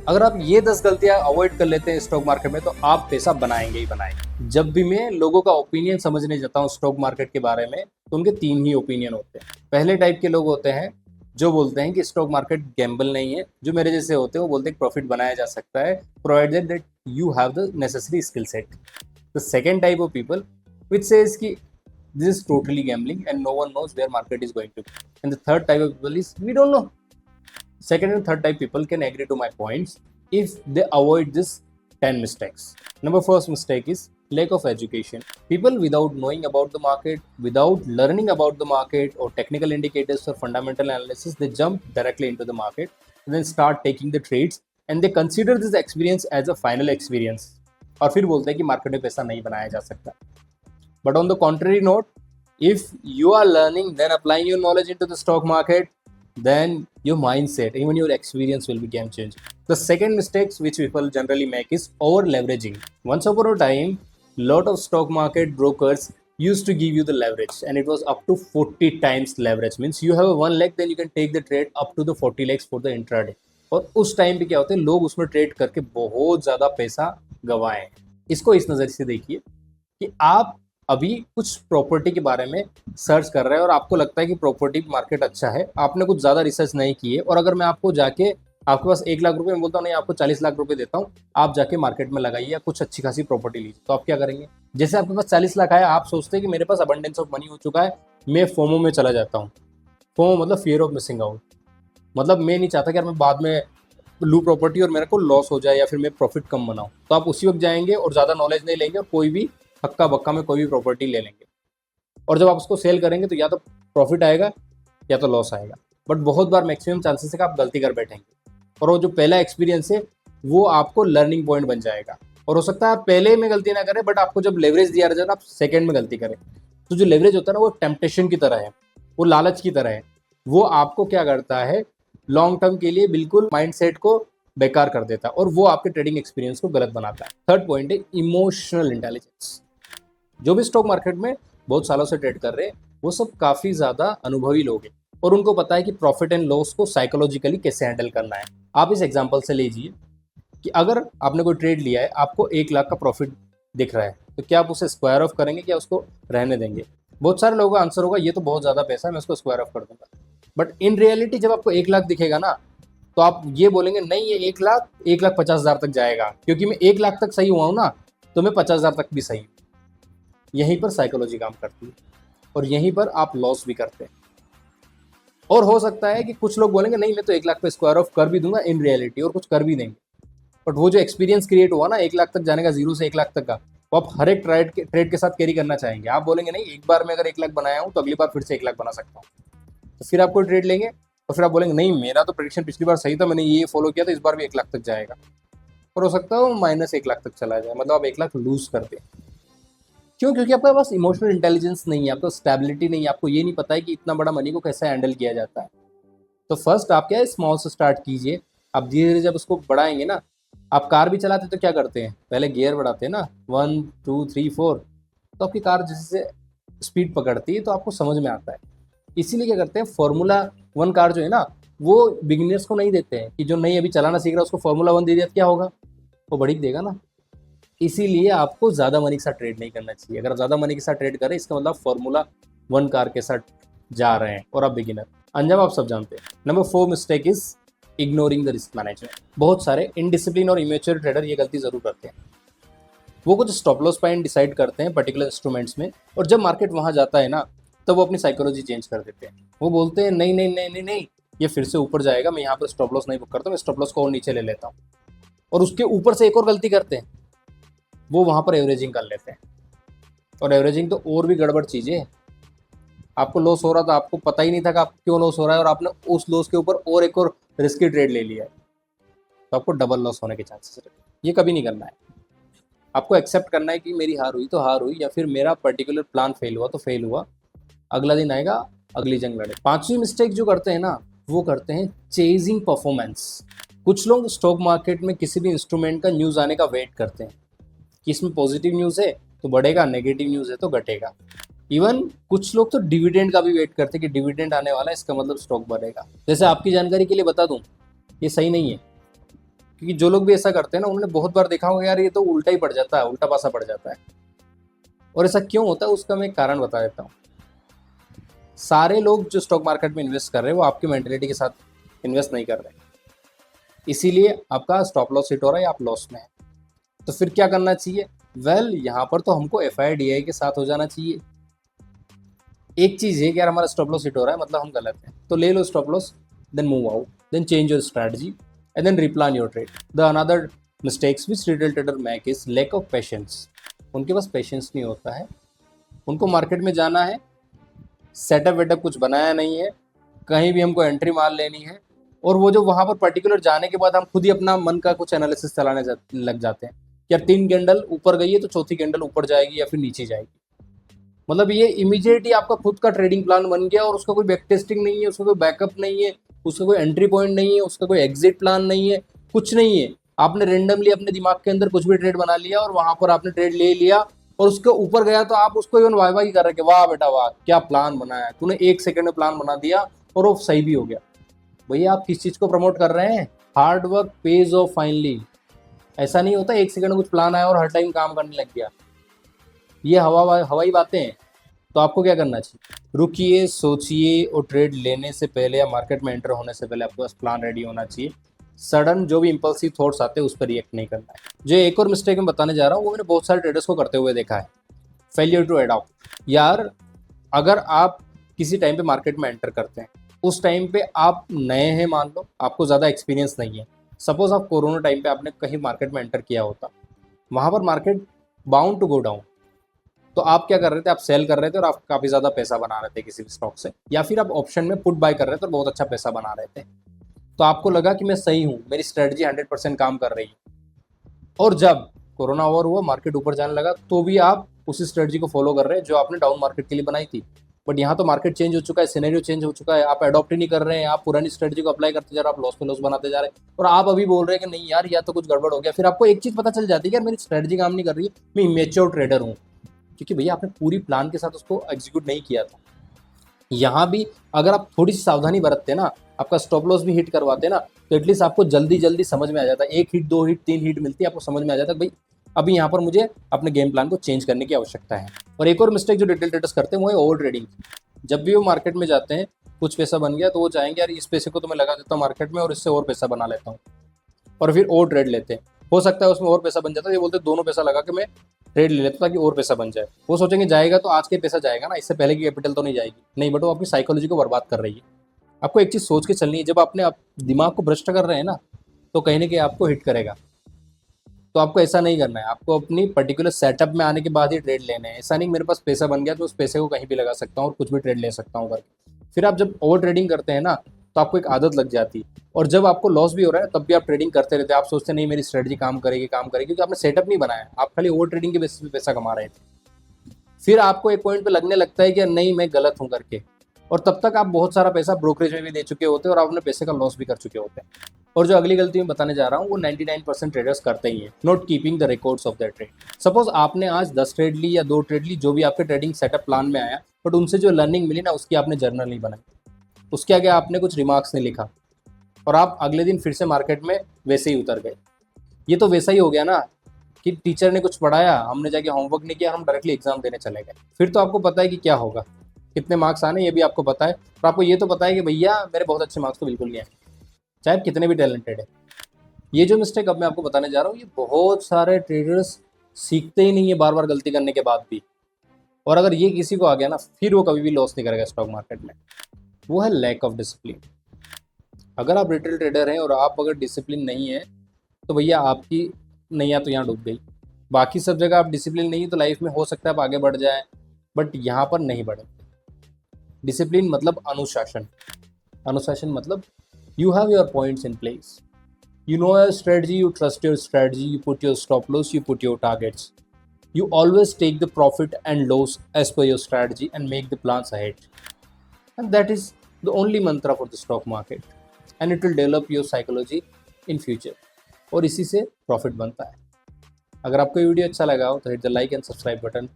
अगर आप ये 10 गलतियां अवॉइड कर लेते हैं स्टॉक मार्केट में तो आप पैसा बनाएंगे ही बनाएंगे। जब भी मैं लोगों का ओपिनियन समझने जाता हूँ स्टॉक मार्केट के बारे में तो उनके 3 ही ओपिनियन होते हैं। पहले टाइप के लोग होते हैं जो बोलते हैं कि स्टॉक मार्केट गैम्बल नहीं है। जो मेरे जैसे होते हैं वो बोलते हैं प्रॉफिट बनाया जा सकता है provided that you have the necessary skill set. The second type of people which says कि this is totally gambling and no one knows where market is going to go. And the third type of people is we don't know. Second and third type people can agree to my points if they avoid this 10 mistakes. Number first mistake is lack of education. People without knowing about the market, without learning about the market or technical indicators or fundamental analysis, they jump directly into the market and then start taking the trades and they consider this experience as a final experience. और फिर बोलते हैं कि market में पैसा नहीं बनाया जा सकता। But on the contrary note, if you are learning, then applying your knowledge into the stock market, then your mindset, even your experience will be game changing. The second mistakes which people generally make is over leveraging. Once upon a time, lot of stock market brokers used to give you the leverage and it was up to 40 times leverage. Means you have a 1 lakh, then you can take the trade up to the 40 lakhs for the intraday. और उस time पे क्या होता है, लोग उसमें trade करके बहुत ज़्यादा पैसा गंवाए। इसको इस नज़र से देखिए कि आप अभी कुछ प्रॉपर्टी के बारे में सर्च कर रहे हैं और आपको लगता है कि प्रॉपर्टी मार्केट अच्छा है, आपने कुछ ज़्यादा रिसर्च नहीं की है और अगर मैं आपको जाके आपके पास 1 लाख रुपए में बोलता हूँ नहीं आपको 40 लाख रुपए देता हूँ, आप जाके मार्केट में लगाइए या कुछ अच्छी खासी प्रॉपर्टी लीजिए, तो आप क्या करेंगे? जैसे आपके पास 40 लाख आया, आप सोचते हैं कि मेरे पास अबंडेंस ऑफ मनी हो चुका है, मैं फोमो में चला जाता हूँ। फोमो मतलब फियर ऑफ मिसिंग आउट, मतलब मैं नहीं चाहता कि यार मैं बाद में लू प्रॉपर्टी और मेरे को लॉस हो जाए या फिर मैं प्रॉफिट कम बनाऊँ। तो आप उसी वक्त जाएंगे और ज़्यादा नॉलेज नहीं लेंगे और कोई भी हक्का बक्का में कोई भी प्रॉपर्टी ले लेंगे और जब आप उसको सेल करेंगे तो या तो प्रॉफिट आएगा या तो लॉस आएगा। बट बहुत बार मैक्सिमम चांसेस है कि आप गलती कर बैठेंगे और वो जो पहला एक्सपीरियंस है वो आपको लर्निंग पॉइंट बन जाएगा। और हो सकता है आप पहले में गलती ना करें बट आपको जब लेवरेज दिया जाए आप सेकेंड में गलती करें। तो जो लेवरेज होता है ना वो टेम्पटेशन की तरह है, वो लालच की तरह है, वो आपको क्या करता है लॉन्ग टर्म के लिए बिल्कुल माइंडसेट को बेकार कर देता है और वो आपके ट्रेडिंग एक्सपीरियंस को गलत बनाता है। थर्ड पॉइंट है इमोशनल इंटेलिजेंस। जो भी स्टॉक मार्केट में बहुत सालों से ट्रेड कर रहे हैं वो सब काफ़ी ज़्यादा अनुभवी लोग हैं और उनको पता है कि प्रॉफिट एंड लॉस को साइकोलॉजिकली कैसे हैंडल करना है। आप इस एग्जांपल से लीजिए कि अगर आपने कोई ट्रेड लिया है, आपको 1 लाख का प्रॉफिट दिख रहा है, तो क्या आप उसे स्क्वायर ऑफ करेंगे क्या उसको रहने देंगे? बहुत सारे लोगों का आंसर होगा ये तो बहुत ज़्यादा पैसा है, मैं उसको स्क्वायर ऑफ कर दूंगा। बट इन रियलिटी जब आपको 1 लाख दिखेगा ना तो आप ये बोलेंगे नहीं ये 1,50,000 तक जाएगा, क्योंकि मैं 1 लाख तक सही हुआ हूँ ना तो मैं 50,000 तक भी सही हूँ। यहीं पर साइकोलॉजी काम करती है और यहीं पर आप लॉस भी करते हैं। और हो सकता है कि कुछ लोग बोलेंगे नहीं मैं तो 1 लाख पे स्क्वायर ऑफ कर भी दूंगा इन रियलिटी और कुछ कर भी देंगे। बट वो जो एक्सपीरियंस क्रिएट हुआ ना 1 लाख तक जाने का, 0 से 1 लाख तक का, वो आप हर एक ट्रेड के साथ कैरी करना चाहेंगे। आप बोलेंगे नहीं एक बार में अगर 1 लाख बनाया हूँ तो अगली बार फिर से 1 लाख बना सकता हूँ। तो फिर आप कोई ट्रेड लेंगे और फिर आप बोलेंगे नहीं मेरा तो प्रेडिक्शन पिछली बार सही था, मैंने ये फॉलो किया तो इस बार भी 1 लाख तक जाएगा। और हो सकता है वो -1 लाख तक चला जाए, मतलब आप 1 लाख लूज कर दें। क्यों? क्योंकि आपके पास इमोशनल इंटेलिजेंस नहीं है, आपको स्टेबिलिटी नहीं है, आपको ये नहीं पता है कि इतना बड़ा मनी को कैसे हैंडल किया जाता है। तो फर्स्ट आप क्या है स्मॉल से स्टार्ट कीजिए। आप धीरे धीरे जब उसको बढ़ाएंगे ना, आप कार भी चलाते तो क्या करते हैं पहले गियर बढ़ाते हैं ना 1 2 3 4, तो आपकी कार जैसे स्पीड पकड़ती है तो आपको समझ में आता है। इसीलिए क्या करते हैं Formula 1 कार जो है ना वो बिगिनर्स को नहीं देते हैं कि जो नहीं अभी चलाना सीख रहा है उसको Formula 1 दे दिया तो क्या होगा, वो बढ़ी देगा ना। इसीलिए आपको ज़्यादा मनी के साथ ट्रेड नहीं करना चाहिए। अगर ज़्यादा मनी के साथ ट्रेड करें इसका मतलब Formula 1 कार के साथ जा रहे हैं और आप बिगिनर। अंजाम आप सब जानते हैं। Number 4 mistake is ignoring the risk management. बहुत सारे इनडिसिप्लिन और इमेच्योर ट्रेडर ये गलती ज़रूर करते हैं। वो कुछ स्टॉप लॉस पॉइंट डिसाइड करते हैं पर्टिकुलर इंस्ट्रूमेंट्स में और जब मार्केट वहाँ जाता है ना तो वो अपनी साइकोलॉजी चेंज कर देते हैं। वो बोलते हैं नहीं नहीं नहीं नहीं नहीं ये फिर से ऊपर जाएगा, मैं यहाँ पर स्टॉप लॉस नहीं बुक करता, मैं स्टॉप लॉस को और नीचे ले लेता हूँ। और उसके ऊपर से एक और गलती करते हैं, वो वहाँ पर एवरेजिंग कर लेते हैं। और एवरेजिंग तो और भी गड़बड़ चीज़ है। आपको लॉस हो रहा था, आपको पता ही नहीं था कि आपको क्यों लॉस हो रहा है और आपने उस लॉस के ऊपर और एक और रिस्की ट्रेड ले लिया है, तो आपको डबल लॉस होने के चांसेस रहते हैं। ये कभी नहीं करना है। आपको एक्सेप्ट करना है कि मेरी हार हुई तो हार हुई, या फिर मेरा पर्टिकुलर प्लान फेल हुआ तो फेल हुआ, अगला दिन आएगा अगली जंग लड़े। 5वीं मिस्टेक जो करते हैं ना वो करते हैं चेजिंग परफॉर्मेंस। कुछ लोग स्टॉक मार्केट में किसी भी इंस्ट्रूमेंट का न्यूज़ आने का वेट करते हैं कि इसमें पॉजिटिव न्यूज़ है तो बढ़ेगा, नेगेटिव न्यूज़ है तो घटेगा। इवन कुछ लोग तो डिविडेंड का भी वेट करते हैं कि डिविडेंड आने वाला है इसका मतलब स्टॉक बढ़ेगा। जैसे आपकी जानकारी के लिए बता दूं ये सही नहीं है। क्योंकि जो लोग भी ऐसा करते हैं ना, उन्होंने बहुत बार देखा होगा यार ये तो उल्टा ही पड़ जाता है, उल्टा पासा पड़ जाता है। और ऐसा क्यों होता है उसका मैं एक कारण बता देता हूँ। सारे लोग जो स्टॉक मार्केट में इन्वेस्ट कर रहे हैं वो आपकी मेंटेलिटी के साथ इन्वेस्ट नहीं कर रहे, इसीलिए आपका स्टॉप लॉस हिट हो रहा है या आप लॉस में है। तो फिर क्या करना चाहिए? यहाँ पर तो हमको FIDI के साथ हो जाना चाहिए। एक चीज़ है कि यार हमारा स्टॉप लॉस हिट हो रहा है मतलब हम गलत हैं, तो ले लो stop loss, then move out, then change your strategy and then replan your trade. The another mistakes which retail trader make is lack of patience. उनके पास पेशेंस नहीं होता है, उनको मार्केट में जाना है, सेटअप वेटअप कुछ बनाया नहीं है, कहीं भी हमको एंट्री मार लेनी है, और वो जो वहाँ पर पर्टिकुलर जाने के बाद हम खुद ही अपना मन का कुछ एनालिसिस चलाने लग जाते हैं कि यार 3 कैंडल ऊपर गई है तो चौथी कैंडल ऊपर जाएगी या फिर नीचे जाएगी। मतलब ये इमीडिएट ही आपका खुद का ट्रेडिंग प्लान बन गया और उसका कोई बैक टेस्टिंग नहीं है, उसका कोई बैकअप नहीं है, उसका कोई एंट्री पॉइंट नहीं है, उसका कोई एग्जिट प्लान नहीं है, कुछ नहीं है। आपने रेंडमली अपने दिमाग के अंदर कुछ भी ट्रेड बना लिया और वहां पर आपने ट्रेड ले लिया और उसके ऊपर गया तो आप उसको इवन वाह वाह ही कर रहे कि वाह बेटा वाह क्या प्लान बनाया तूने, 1 सेकंड में प्लान बना दिया और वो सही भी हो गया। भैया आप किस चीज को प्रमोट कर रहे हैं? Hard work page of finally. ऐसा नहीं होता 1 सेकंड में कुछ प्लान आया और हर टाइम काम करने लग गया, ये हवाई बातें हैं। तो आपको क्या करना चाहिए? रुकिए, सोचिए और ट्रेड लेने से पहले या मार्केट में एंटर होने से पहले आपके पास प्लान रेडी होना चाहिए। सडन जो भी इंपल्सिव थॉट्स आते हैं उस पर रिएक्ट नहीं करना है। जो एक और मिस्टेक मैं बताने जा रहा हूँ वो मैंने बहुत सारे ट्रेडर्स को करते हुए देखा है, फेलियर टू अडॉप्ट। यार अगर आप किसी टाइम पे मार्केट में एंटर करते हैं, उस टाइम पे आप नए हैं, मान लो आपको ज़्यादा एक्सपीरियंस नहीं है, सपोज आप कोरोना टाइम पे आपने कहीं मार्केट में एंटर किया होता, वहाँ पर market bound to go down, तो आप क्या कर रहे थे? आप सेल कर रहे थे और आप काफ़ी ज़्यादा पैसा बना रहे थे किसी भी स्टॉक से, या फिर आप ऑप्शन में पुट बाय कर रहे थे और बहुत अच्छा पैसा बना रहे थे। तो आपको लगा कि मैं सही हूँ, मेरी स्ट्रेटजी 100% काम कर रही है, और जब कोरोना ओवर हुआ, मार्केट ऊपर जाने लगा, तो भी आप उसी स्ट्रेटजी को फॉलो कर रहे हैं जो आपने डाउन मार्केट के लिए बनाई थी। बट यहाँ तो मार्केट चेंज हो चुका है, सिनेरियो चेंज हो चुका है, आप अडॉप्ट ही नहीं कर रहे हैं, आप पुरानी स्ट्रेटजी को अप्लाई करते जा रहे हैं, आप लॉस पे लॉस बनाते जा रहे हैं, और आप अभी बोल रहे हैं कि नहीं यार या तो कुछ गड़बड़ हो गया। फिर आपको एक चीज़ पता चल जाती है कि यार मेरी स्ट्रेटजी काम नहीं कर रही है, मैं इमेच्योर ट्रेडर हूँ, क्योंकि भैया आपने पूरी प्लान के साथ उसको एग्जीक्यूट नहीं किया था। यहाँ भी अगर आप थोड़ी सी सावधानी बरतते ना, आपका स्टॉप लॉस भी हिट करवाते ना, तो एटलीस्ट आपको जल्दी जल्दी समझ में आ जाता है। 1 हिट 2 हिट 3 हिट मिलती है, आपको समझ में आ जाता है भाई अभी यहाँ पर मुझे अपने गेम प्लान को चेंज करने की आवश्यकता है। और एक और मिस्टेक जो रिटेल ट्रेडर्स करते हैं वो है ओवर ट्रेडिंग। जब भी वो मार्केट में जाते हैं, कुछ पैसा बन गया तो वो चाहेंगे यार इस पैसे को तो मैं लगा देता हूँ मार्केट में और इससे और पैसा बना लेता हूँ, और फिर और ट्रेड लेते हैं। हो सकता है उसमें और पैसा बन जाता है, ये बोलते हैं दोनों पैसा लगा के मैं ट्रेड ले लेता ताकि और पैसा बन जाए। वो सोचेंगे जाएगा तो आज के पैसा जाएगा ना, इससे पहले की कैपिटल तो नहीं जाएगी, नहीं, बट वो आपकी साइकोलॉजी को बर्बाद कर रही है। आपको एक चीज़ सोच के चलनी है, जब आपने दिमाग को भ्रष्ट कर रहे हैं ना, तो कहीं ना कहीं आपको हिट करेगा। तो आपको ऐसा नहीं करना है, आपको अपनी पर्टिकुलर सेटअप में आने के बाद ही ट्रेड लेने हैं। ऐसा नहीं मेरे पास पैसा बन गया तो उस पैसे को कहीं भी लगा सकता हूँ और कुछ भी ट्रेड ले सकता हूँ करके। फिर आप जब ओवर ट्रेडिंग करते हैं ना, तो आपको एक आदत लग जाती है, और जब आपको लॉस भी हो रहा है तब भी आप ट्रेडिंग करते रहते हैं। आप सोचते नहीं मेरी स्ट्रेटजी काम करेगी, क्योंकि आपने सेटअप नहीं बनाया, आप खाली ओवर ट्रेडिंग के बेसिस पे पैसा कमा रहे थे। फिर आपको एक पॉइंट पे लगने लगता है कि नहीं मैं गलत हूँ करके, और तब तक आप बहुत सारा पैसा ब्रोकरेज में भी दे चुके होते हैं और आप अपने पैसे का लॉस भी कर चुके होते हैं। और जो अगली गलती मैं बताने जा रहा हूँ वो 99% ट्रेडर्स करते ही हैं, not keeping the records of the trade. Suppose आपने आज 10 ट्रेड ली या 2 ट्रेड ली, जो भी आपके ट्रेडिंग सेटअप प्लान में आया, बट उनसे जो लर्निंग मिली ना उसकी आपने जर्नल नहीं बनाई, उसके आगे आपने कुछ रिमार्क्स नहीं लिखा, और आप अगले दिन फिर से मार्केट में वैसे ही उतर गए। ये तो वैसा ही हो गया ना कि टीचर ने कुछ पढ़ाया, हमने जाके होमवर्क नहीं किया, हम डायरेक्टली एग्जाम देने चले गए। फिर तो आपको पता है कि क्या होगा, कितने मार्क्स आने ये भी आपको पता है, और आपको ये तो पता है कि भैया मेरे बहुत अच्छे मार्क्स तो बिल्कुल नहीं आए, चाहे कितने भी टैलेंटेड है। ये जो मिस्टेक अब मैं आपको बताने जा रहा हूँ, ये बहुत सारे ट्रेडर्स सीखते ही नहीं है बार बार गलती करने के बाद भी, और अगर ये किसी को आ गया ना फिर वो कभी भी लॉस नहीं करेगा स्टॉक मार्केट में। वो है लैक ऑफ डिसिप्लिन। अगर आप रिटेल ट्रेडर हैं और आप अगर डिसिप्लिन नहीं है तो भैया आपकी नैया तो यहाँ डूब गई। बाकी सब जगह आप डिसिप्लिन नहीं है तो लाइफ में हो सकता है आप आगे बढ़ जाए, बट यहाँ पर नहीं बढ़े। डिसिप्लिन मतलब अनुशासन, अनुशासन मतलब you have your points in place, you know your strategy, you trust your strategy, you put your stop loss, you put your targets, you always take the profit and loss as per your strategy and make the plans ahead, and that is the only mantra for the stock market, and it will develop your psychology in future, और इसी से profit बनता है। अगर आपको ये video अच्छा लगा हो तो hit the like and subscribe button